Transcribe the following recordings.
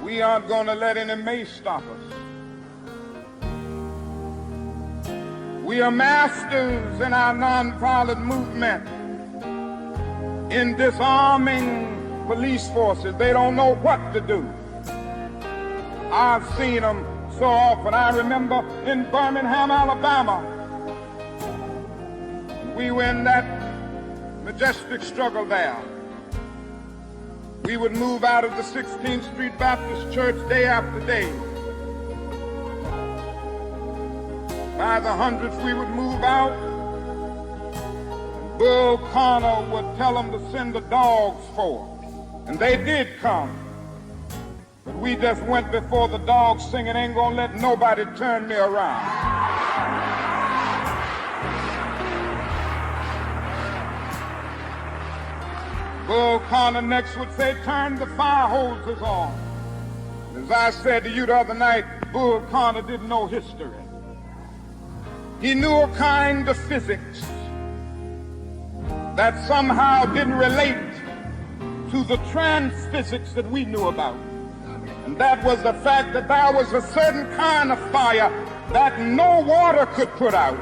We aren't going to let any mace stop us. We are masters in our nonviolent movement in disarming police forces. They don't know what to do. I've seen them so often. I remember in Birmingham, Alabama, we were in that majestic struggle there. We would move out of the 16th Street Baptist Church day after day. By the hundreds we would move out. And Bull Connor would tell them to send the dogs forth. And they did come. But we just went before the dogs singing, ain't gonna let nobody turn me around. Bull Connor next would say, turn the fire hoses on. As I said to you the other night, Bull Connor didn't know history. He knew a kind of physics that somehow didn't relate to the trans-physics that we knew about. And that was the fact that there was a certain kind of fire that no water could put out.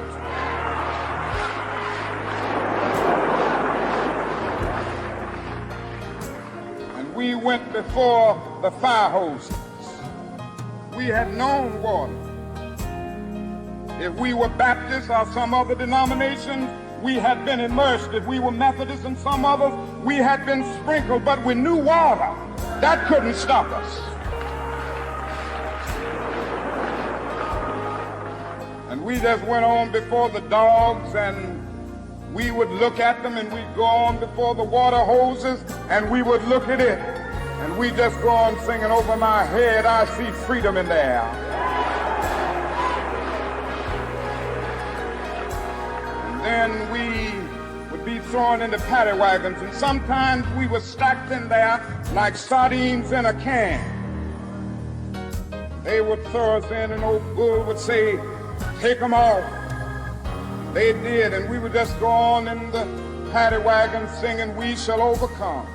And we went before the fire hoses. We had known water. If we were Baptists or some other denomination, we had been immersed. If we were Methodists and some others, we had been sprinkled, but we knew water. That couldn't stop us. And we just went on before the dogs, and we would look at them, and we'd go on before the water hoses, and we would look at it. And we just go on singing, over my head, I see freedom in the air. Then we would be thrown into paddy wagons, and sometimes we were stacked in there like sardines in a can. They would throw us in, and old Bull would say, take them off. They did, and we would just go on in the paddy wagon singing, we shall overcome.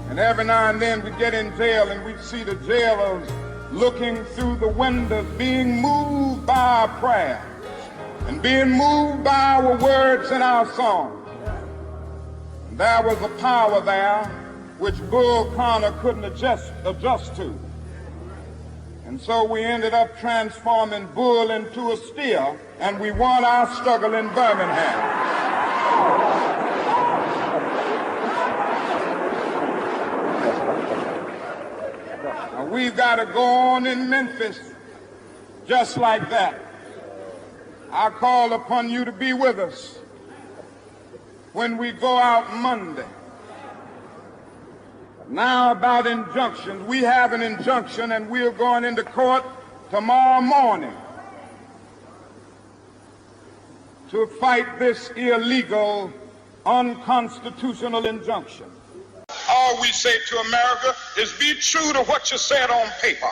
And every now and then we'd get in jail, and we'd see the jailers looking through the windows, being moved by our prayers and being moved by our words and our songs. And there was a power there which Bull Connor couldn't adjust to. And so we ended up transforming Bull into a steer, and we won our struggle in Birmingham. Now we've got to go on in Memphis just like that. I call upon you to be with us when we go out Monday. Now about injunctions. We have an injunction, and we're going into court tomorrow morning to fight this illegal, unconstitutional injunction. All we say to America is be true to what you said on paper.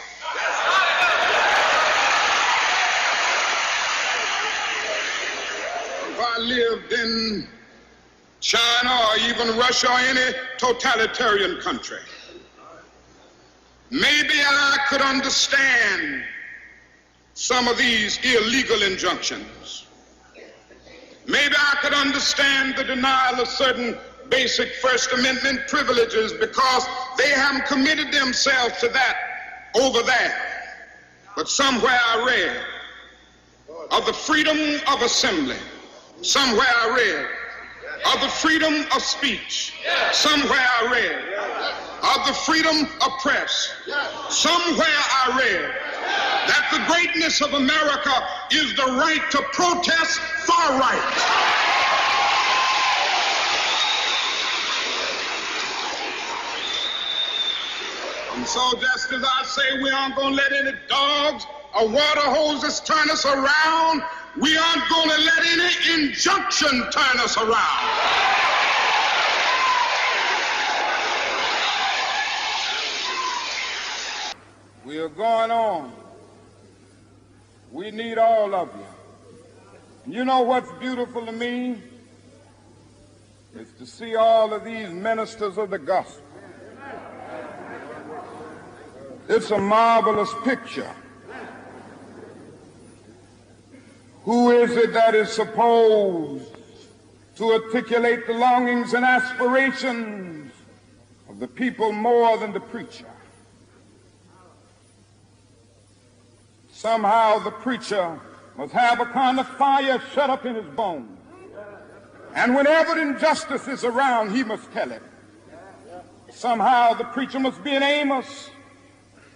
If I lived in China or even Russia or any totalitarian country, maybe I could understand some of these illegal injunctions. Maybe I could understand the denial of certain basic First Amendment privileges because they haven't committed themselves to that over there. But somewhere I read of the freedom of assembly. Somewhere I read of the freedom of speech. Somewhere I read of the freedom of press. Somewhere I read that the greatness of America is the right to protest far right. And so just as I say we aren't going to let any dogs or water hoses turn us around, we aren't going to let any injunction turn us around. We are going on. We need all of you. And you know what's beautiful to me? Is to see all of these ministers of the gospel It's a marvelous picture. Who is it that is supposed to articulate the longings and aspirations of the people more than the preacher? Somehow the preacher must have a kind of fire shut up in his bones. And whenever injustice is around, he must tell it. Somehow the preacher must be an Amos,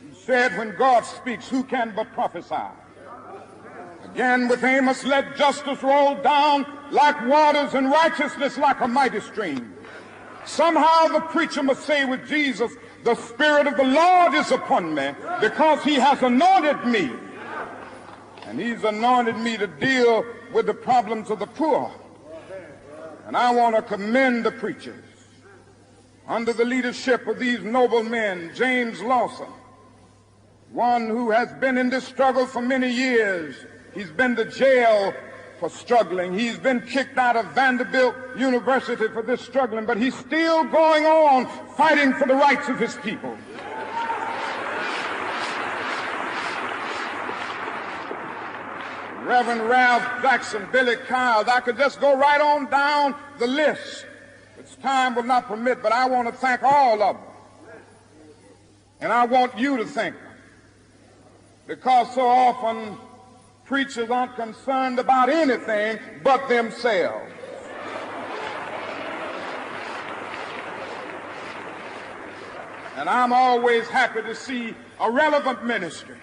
who said, when God speaks, who can but prophesy? Again with Amos, let justice roll down like waters and righteousness like a mighty stream. Somehow the preacher must say with Jesus, the Spirit of the Lord is upon me because he has anointed me. And he's anointed me to deal with the problems of the poor. And I want to commend the preachers under the leadership of these noble men, James Lawson, one who has been in this struggle for many years. He's been to jail for struggling. He's been kicked out of Vanderbilt University for this struggling, but he's still going on fighting for the rights of his people. Reverend Ralph Jackson, Billy Kyles, I could just go right on down the list, which time will not permit, but I want to thank all of them. And I want you to thank them, because so often preachers aren't concerned about anything but themselves. And I'm always happy to see a relevant ministry.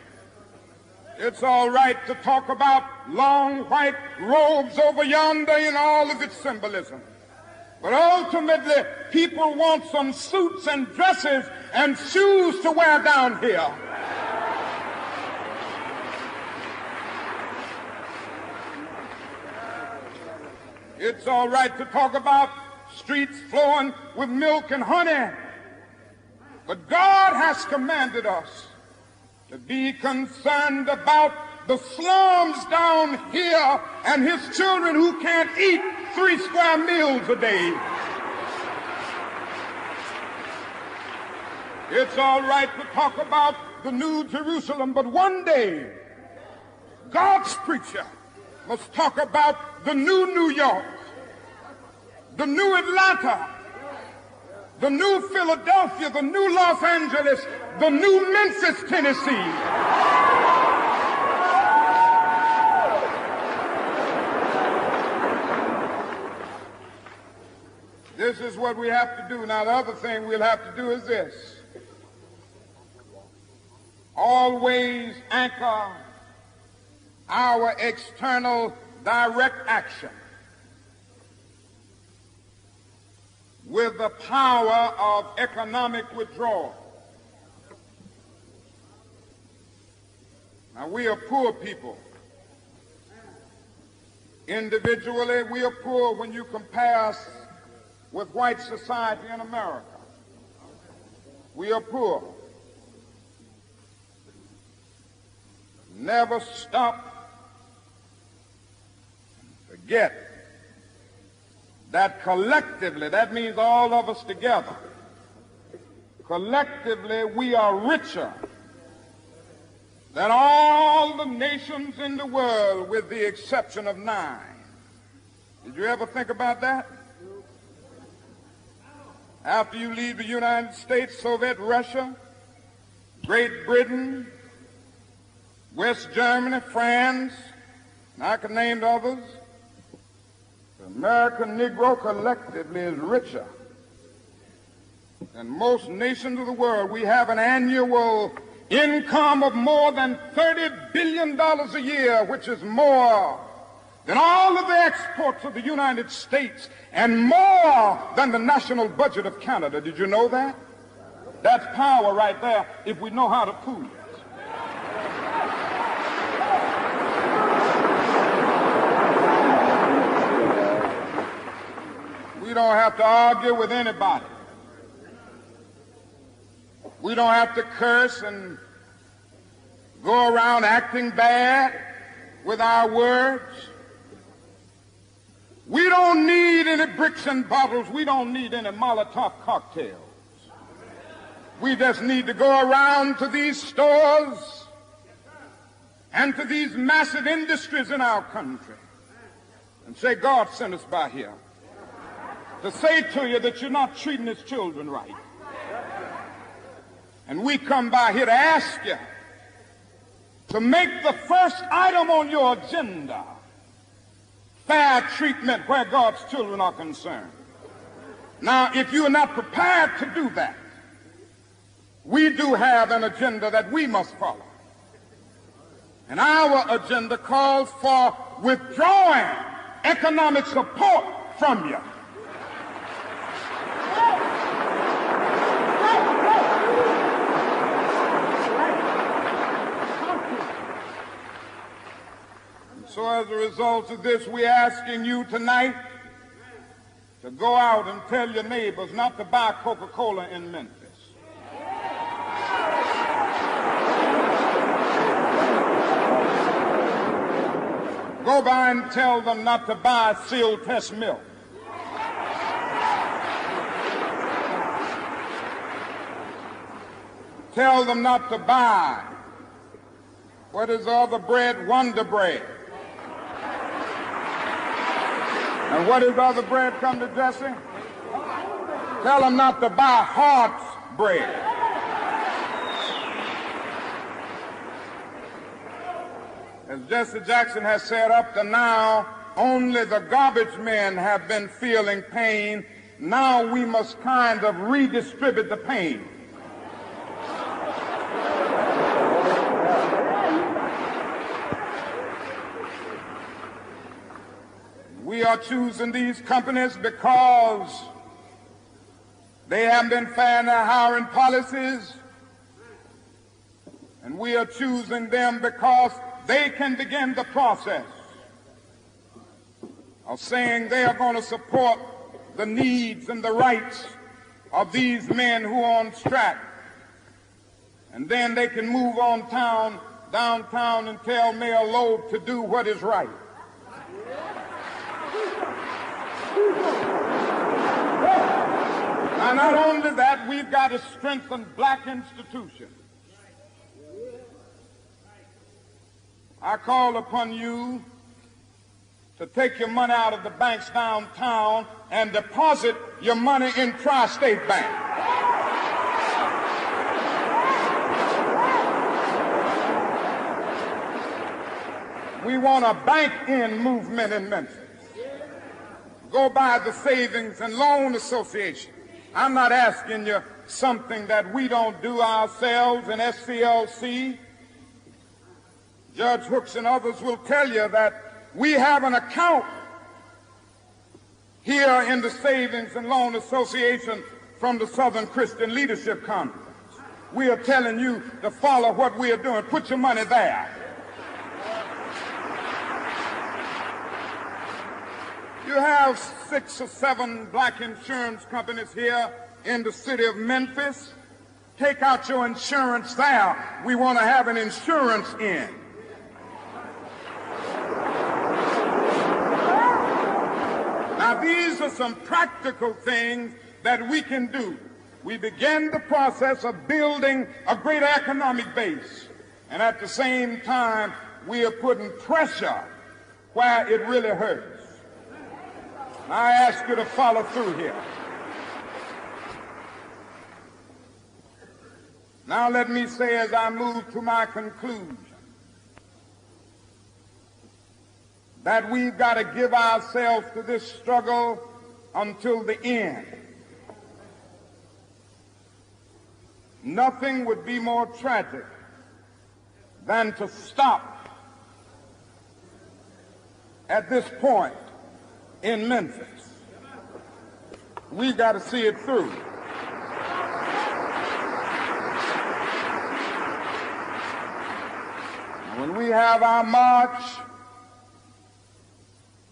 It's all right to talk about long white robes over yonder in all of its symbolism. But ultimately, people want some suits and dresses and shoes to wear down here. It's all right to talk about streets flowing with milk and honey. But God has commanded us to be concerned about the slums down here and his children who can't eat 3 square meals a day. It's all right to talk about the New Jerusalem, but one day God's preacher must talk about the new New York, the new Atlanta, the new Philadelphia, the new Los Angeles, the new Memphis, Tennessee. This is what we have to do. Now, the other thing we'll have to do is this. Always anchor our external direct action with the power of economic withdrawal. Now, we are poor people. Individually, we are poor when you compare us with white society in America. We are poor. Never stop, forget that collectively, that means all of us together, collectively we are richer than all the nations in the world with the exception of 9. Did you ever think about that? After you leave the United States, Soviet Russia, Great Britain, West Germany, France, and I can name others, the American Negro collectively is richer than most nations of the world. We have an annual income of more than $30 billion a year, which is more than all of the exports of the United States and more than the national budget of Canada. Did you know that? That's power right there if we know how to pool it. We don't have to argue with anybody. We don't have to curse and go around acting bad with our words. We don't need any bricks and bottles. We don't need any Molotov cocktails. We just need to go around to these stores and to these massive industries in our country and say, God sent us by here to say to you that you're not treating his children right. And we come by here to ask you to make the first item on your agenda fair treatment where God's children are concerned. Now, if you are not prepared to do that, we do have an agenda that we must follow. And our agenda calls for withdrawing economic support from you. So as a result of this, we're asking you tonight to go out and tell your neighbors not to buy Coca-Cola in Memphis. Go by and tell them not to buy Seal Test milk. Tell them not to buy, what is the other bread? Wonder Bread. And what is the other bread, come to Jesse? Tell them not to buy Hart's bread. As Jesse Jackson has said, up to now, only the garbage men have been feeling pain. Now we must kind of redistribute the pain. We are choosing these companies because they have been fair in their hiring policies, and we are choosing them because they can begin the process of saying they are going to support the needs and the rights of these men who are on strike. And then they can move on downtown and tell Mayor Loeb to do what is right. Now, not only that, we've got to strengthen black institutions. I call upon you to take your money out of the banks downtown and deposit your money in Tri-State Bank. We want a bank-in movement in Memphis. Go by the Savings and Loan Association. I'm not asking you something that we don't do ourselves in SCLC. Judge Hooks and others will tell you that we have an account here in the Savings and Loan Association from the Southern Christian Leadership Conference. We are telling you to follow what we are doing. Put your money there. You have 6 or 7 black insurance companies here in the city of Memphis. Take out your insurance there. We want to have an insurance in. Now, these are some practical things that we can do. We begin the process of building a greater economic base, and at the same time, we are putting pressure where it really hurts. I ask you to follow through here. Now let me say, as I move to my conclusion, that we've got to give ourselves to this struggle until the end. Nothing would be more tragic than to stop at this point in Memphis. We've got to see it through. When we have our march,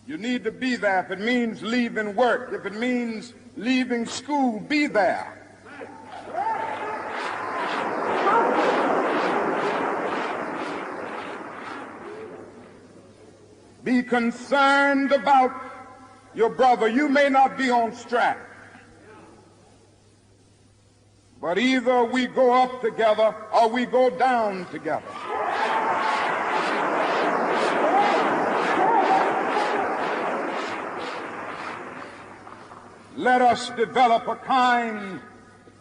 you need to be there. If it means leaving work, if it means leaving school, be there. Be concerned about your brother. You may not be on strike, but either we go up together or we go down together. Let us develop a kind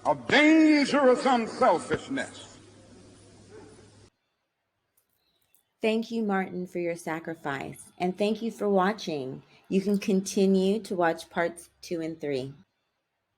of dangerous unselfishness. Thank you, Martin, for your sacrifice, and thank you for watching. You can continue to watch parts 2 and 3.